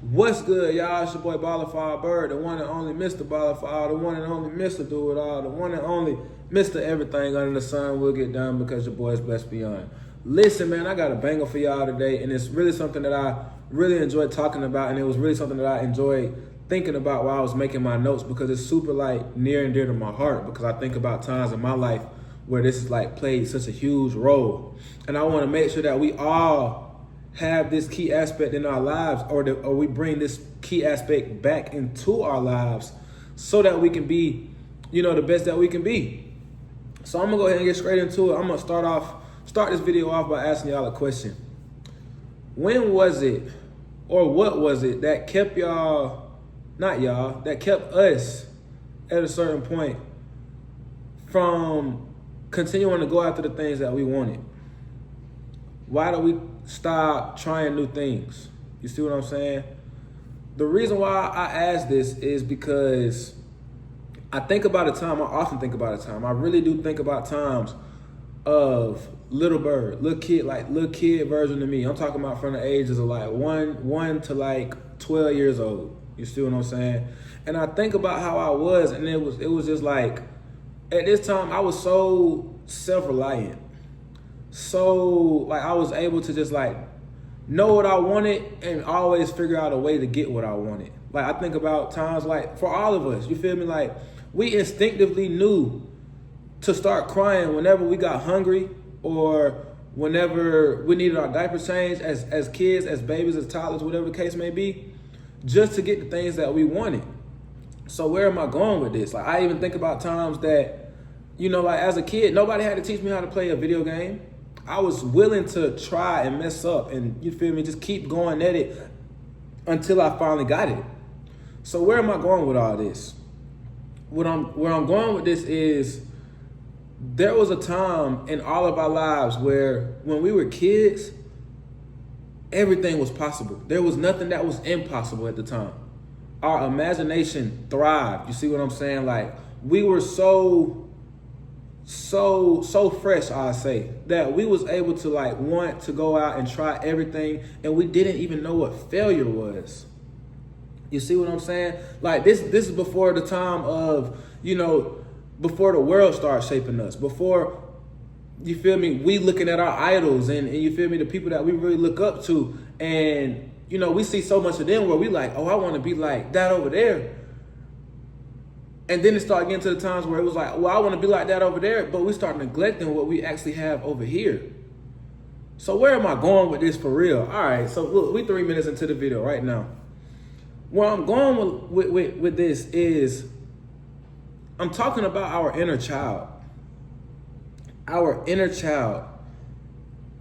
What's good, y'all? It's your boy Ballafire Bird, the one and only Mr. Ballafire, the one and only Mr. Do It All, the one and only Mr. Everything Under the Sun Will Get Done because your boy's blessed beyond. Listen, man, I got a banger for y'all today, and it's really something that I really enjoyed talking about, and it was really something that I enjoyed thinking about while I was making my notes because it's super near and dear to my heart because I think about times in my life where this has played such a huge role, and I want to make sure that we all have this key aspect in our lives, or we bring this key aspect back into our lives so that we can be, the best that we can be. So I'm gonna go ahead and get straight into it. I'm gonna start this video off by asking y'all a question. When was it, or what was it that kept that kept us at a certain point from continuing to go after the things that we wanted? Why do we stop trying new things? You see what I'm saying? The reason why I ask this is because I think about a time, I often think about a time, I really do think about times of little kid version of me. I'm talking about from the ages of one to 12 years old. You see what I'm saying? And I think about how I was, and it was just at this time I was so self-reliant. So I was able to just know what I wanted and always figure out a way to get what I wanted. I think about times for all of us, you feel me? We instinctively knew to start crying whenever we got hungry or whenever we needed our diaper changed as kids, as babies, as toddlers, whatever the case may be, just to get the things that we wanted. So where am I going with this? I even think about times that, as a kid, nobody had to teach me how to play a video game. I was willing to try and mess up and, you feel me, just keep going at it until I finally got it. So where am I going with all this? Where I'm going with this is there was a time in all of our lives where when we were kids, everything was possible. There was nothing that was impossible at the time. Our imagination thrived. You see what I'm saying? We were so fresh, I say, that we was able to want to go out and try everything, and we didn't even know what failure was. You see what I'm saying? This is before the time of, before the world started shaping us, before, you feel me, we looking at our idols and you feel me, the people that we really look up to, and we see so much of them where we I want to be like that over there. And then it started getting to the times where it was I want to be like that over there, but we start neglecting what we actually have over here. So where am I going with this for real? All right, so look, we 3 minutes into the video right now. Where I'm going with this is I'm talking about our inner child. Our inner child.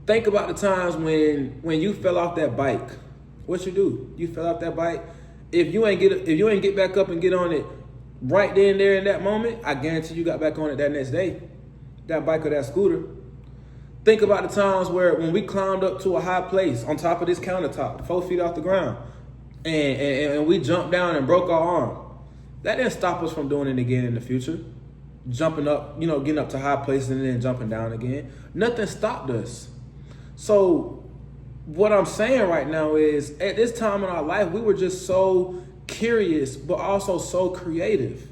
Think about the times when you fell off that bike. What you do? You fell off that bike. If you ain't get back up and get on it right then, there, in that moment, I guarantee you got back on it that next day. That bike or that scooter. Think about the times when we climbed up to a high place on top of this countertop, 4 feet off the ground, and we jumped down and broke our arm. That didn't stop us from doing it again in the future. Jumping up, getting up to high places and then jumping down again. Nothing stopped us. So what I'm saying right now is at this time in our life, we were just so curious, but also so creative.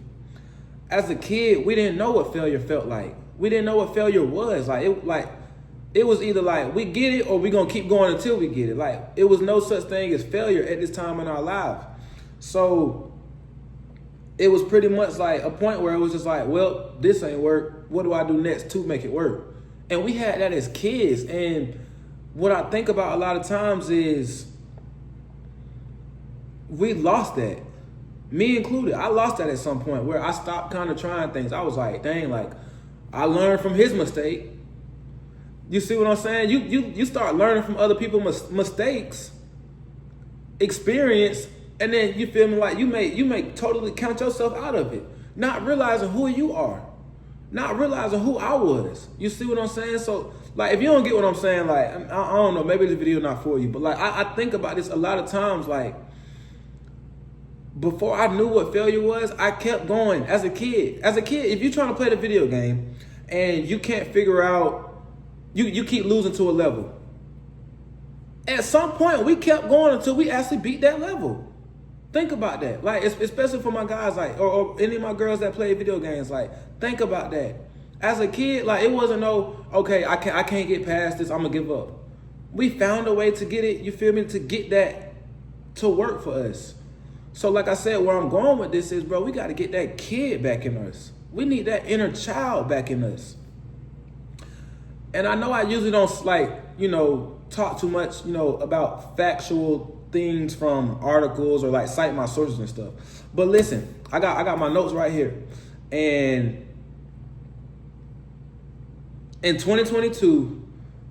As a kid, we didn't know what failure felt like. We didn't know what failure was. It was either we get it or we gonna keep going until we get it. It was no such thing as failure at this time in our lives. So it was pretty much a point where it was just well, this ain't work. What do I do next to make it work? And we had that as kids. And what I think about a lot of times is we lost that. Me included. I lost that at some point where I stopped kind of trying things. I was dang, I learned from his mistake. You see what I'm saying? You start learning from other people's mistakes, experience, and then you feel me you may totally count yourself out of it, not realizing who you are, not realizing who I was. You see what I'm saying? So if you don't get what I'm saying, I don't know, maybe this video not for you, but I think about this a lot of times. Before I knew what failure was, I kept going as a kid. As a kid, if you're trying to play the video game and you can't figure out, you keep losing to a level. At some point, we kept going until we actually beat that level. Think about that. Like, especially for my guys, like, or any of my girls that play video games, like, think about that. As a kid, like, it wasn't no, okay, I can't get past this, I'm gonna give up. We found a way to get it, you feel me, to get that to work for us. So like I said, where I'm going with this is, bro, we got to get that kid back in us. We need that inner child back in us. And I know I usually don't, like, you know, talk too much, you know, about factual things from articles or like cite my sources and stuff. But listen, I got my notes right here. And in 2022,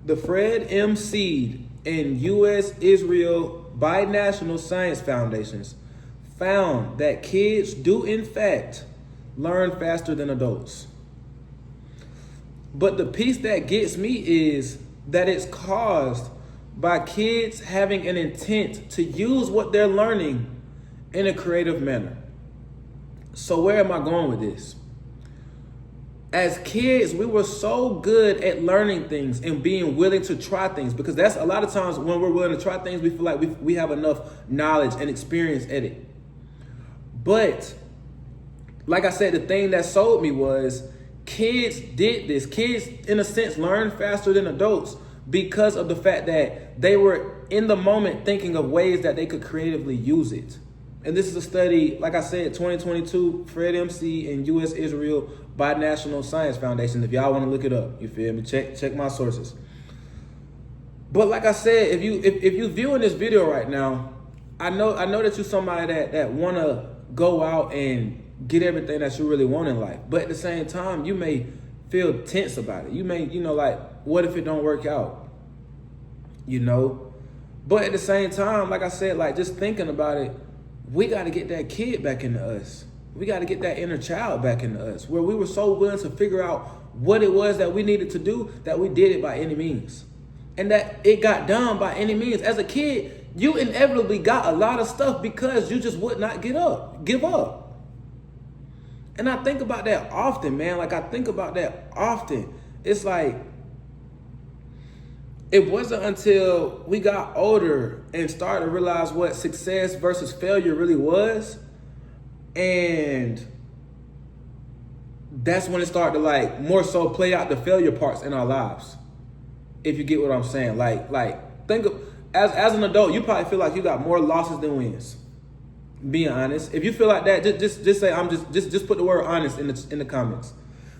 the Fred M. Seed and U.S.-Israel Binational Science Foundations found that kids do in fact learn faster than adults. But the piece that gets me is that it's caused by kids having an intent to use what they're learning in a creative manner. So where am I going with this? As kids, we were so good at learning things and being willing to try things, because that's a lot of times when we're willing to try things, we feel like we have enough knowledge and experience at it. But like I said, the thing that sold me was kids did this. Kids, in a sense, learn faster than adults because of the fact that they were in the moment thinking of ways that they could creatively use it. And this is a study, like I said, 2022, Fred MC and U.S.-Israel Binational Science Foundation. If y'all want to look it up, you feel me? Check my sources. But like I said, if you viewing this video right now, I know that you're somebody that want to go out and get everything that you really want in life. But at the same time, you may feel tense about it. You may, you know, like, what if it don't work out? You know? But at the same time, like I said, like, just thinking about it, we got to get that kid back into us. We got to get that inner child back into us, where we were so willing to figure out what it was that we needed to do, that we did it by any means. And that it got done by any means. As a kid, you inevitably got a lot of stuff because you just would not give up. And I think about that often, man. Like, I think about that often. It's like, it wasn't until we got older and started to realize what success versus failure really was. And that's when it started to, like, more so play out the failure parts in our lives. If you get what I'm saying. Like think of, as an adult, you probably feel like you got more losses than wins. Being honest. If you feel like that, just say, just put the word honest in the comments.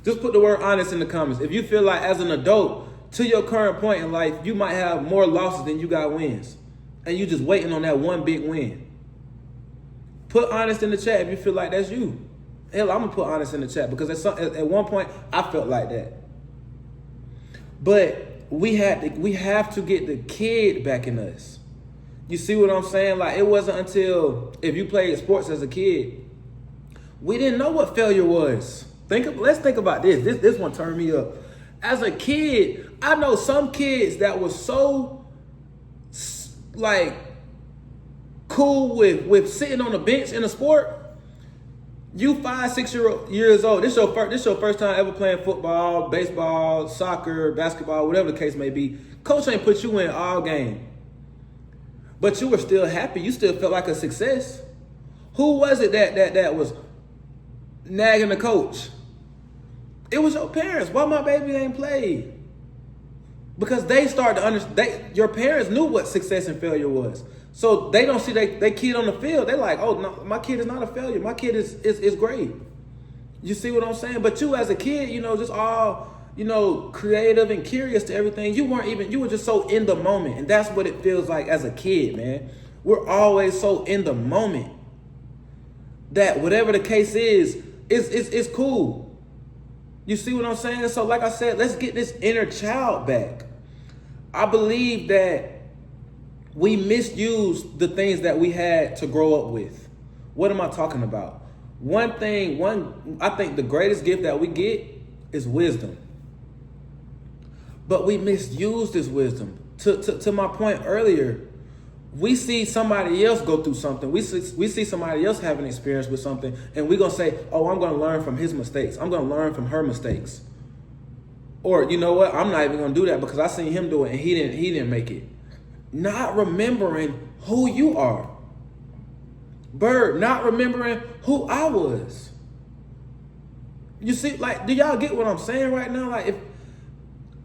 Just put the word honest in the comments. If you feel like as an adult, to your current point in life, you might have more losses than you got wins. And you just waiting on that one big win. Put honest in the chat if you feel like that's you. Hell, I'm going to put honest in the chat, because at one point, I felt like that. But we have to get the kid back in us. You see what I'm saying? Like, it wasn't until, if you played sports as a kid, we didn't know what failure was. Let's think about this. This one turned me up. As a kid, I know some kids that were so, like, cool with sitting on the bench in a sport. You 5, 6 years old. This your first time ever playing football, baseball, soccer, basketball, whatever the case may be. Coach ain't put you in all game, but you were still happy. You still felt like a success. Who was it that was nagging the coach? It was your parents. Why my baby ain't played? Because they started to understand. Your parents knew what success and failure was. So they don't see their kid on the field. They're like, oh, no, my kid is not a failure. My kid is great. You see what I'm saying? But you as a kid, you know, just all, you know, creative and curious to everything. You were just so in the moment. And that's what it feels like as a kid, man. We're always so in the moment that whatever the case is cool. You see what I'm saying? So like I said, let's get this inner child back. I believe that we misused the things that we had to grow up with. What am I talking about? I think the greatest gift that we get is wisdom. But we misused this wisdom. To my point earlier, we see somebody else go through something. We see somebody else have an experience with something, and we're going to say, oh, I'm going to learn from his mistakes. I'm going to learn from her mistakes. Or, you know what? I'm not even going to do that because I seen him do it and he didn't make it. not remembering who you are. Bird, not remembering who I was. You see, like, do y'all get what I'm saying right now? Like, if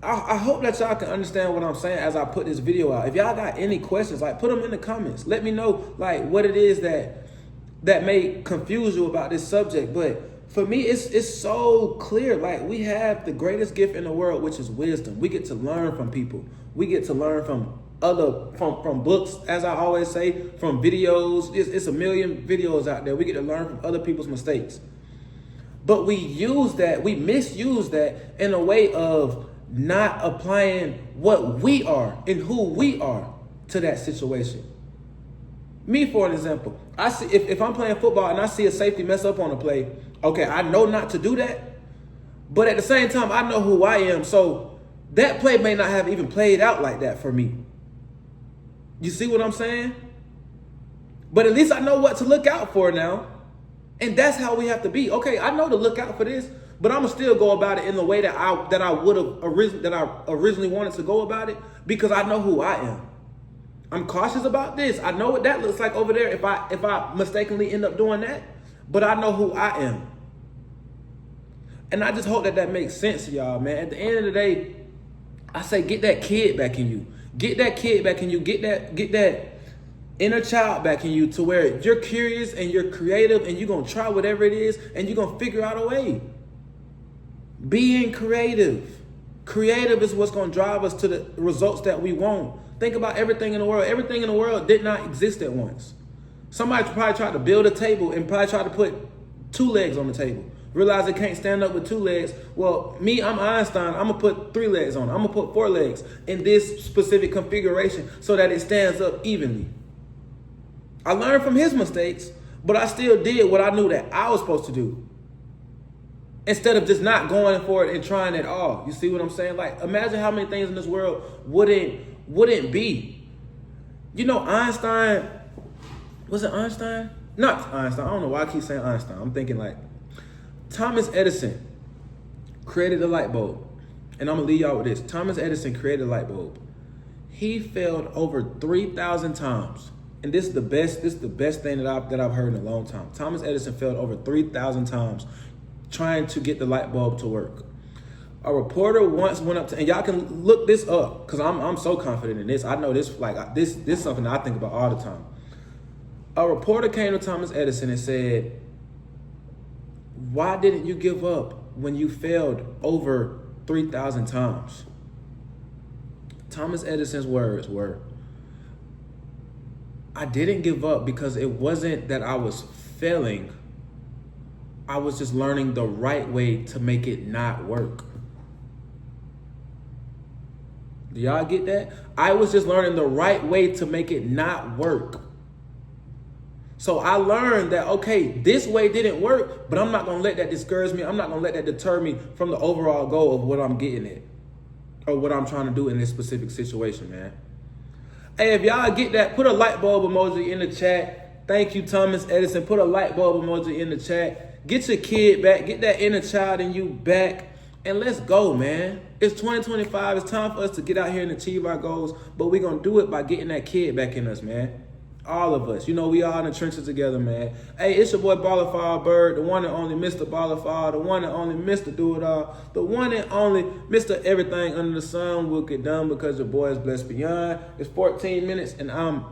I hope that y'all can understand what I'm saying as I put this video out. If y'all got any questions, like, put them in the comments. Let me know, like, what it is that may confuse you about this subject. But for me, it's so clear. Like, we have the greatest gift in the world, which is wisdom. We get to learn from people. We get to learn from from books, as I always say, from videos. It's a million videos out there. We get to learn from other people's mistakes. But we misuse that in a way of not applying what we are and who we are to that situation. Me, for an example, I see if I'm playing football and I see a safety mess up on a play, okay, I know not to do that, but at the same time, I know who I am, so that play may not have even played out like that for me. You see what I'm saying? But at least I know what to look out for now, and that's how we have to be. Okay, I know to look out for this, but I'm gonna still go about it in the way that I originally wanted to go about it, because I know who I am. I'm cautious about this. I know what that looks like over there if I mistakenly end up doing that, but I know who I am. And I just hope that makes sense to y'all, man. At the end of the day, I say get that kid back in you. Get that kid back in you. Get that inner child back in you, to where you're curious and you're creative and you're gonna try whatever it is and you're gonna figure out a way. Being creative. Creative is what's gonna drive us to the results that we want. Think about everything in the world. Everything in the world did not exist at once. Somebody probably tried to build a table and probably tried to put 2 legs on the table. Realize it can't stand up with 2 legs. Well, me, I'm Einstein. I'm gonna put 3 legs on. I'm gonna put 4 legs in this specific configuration so that it stands up evenly. I learned from his mistakes, but I still did what I knew that I was supposed to do, instead of just not going for it and trying at all. You see what I'm saying? Like, imagine how many things in this world wouldn't be. You know, Einstein, was it Einstein? Not Einstein. I don't know why I keep saying Einstein. I'm thinking like Thomas Edison created the light bulb. And I'm gonna leave y'all with this. Thomas Edison created the light bulb. He failed over 3,000 times. And this is the best thing that I've heard in a long time. Thomas Edison failed over 3,000 times trying to get the light bulb to work. A reporter once went up to, and y'all can look this up, because I'm so confident in this. I know this, like, this is something that I think about all the time. A reporter came to Thomas Edison and said, "Why didn't you give up when you failed over 3,000 times?" Thomas Edison's words were, "I didn't give up because it wasn't that I was failing. I was just learning the right way to make it not work." Do y'all get that? I was just learning the right way to make it not work. So I learned that, okay, this way didn't work, but I'm not going to let that discourage me. I'm not going to let that deter me from the overall goal of what I'm getting at, or what I'm trying to do in this specific situation, man. Hey, if y'all get that, put a light bulb emoji in the chat. Thank you, Thomas Edison. Put a light bulb emoji in the chat. Get your kid back. Get that inner child in you back. And let's go, man. It's 2025. It's time for us to get out here and achieve our goals. But we're going to do it by getting that kid back in us, man. All of us. You know, we all in the trenches together, man. Hey, it's your boy Ballafall Bird, the one and only Mr. Ballafall, the one and only Mr. Do It All, the one and only Mr. Everything Under the Sun Will Get Done, because your boy is blessed beyond. It's 14 minutes and I'm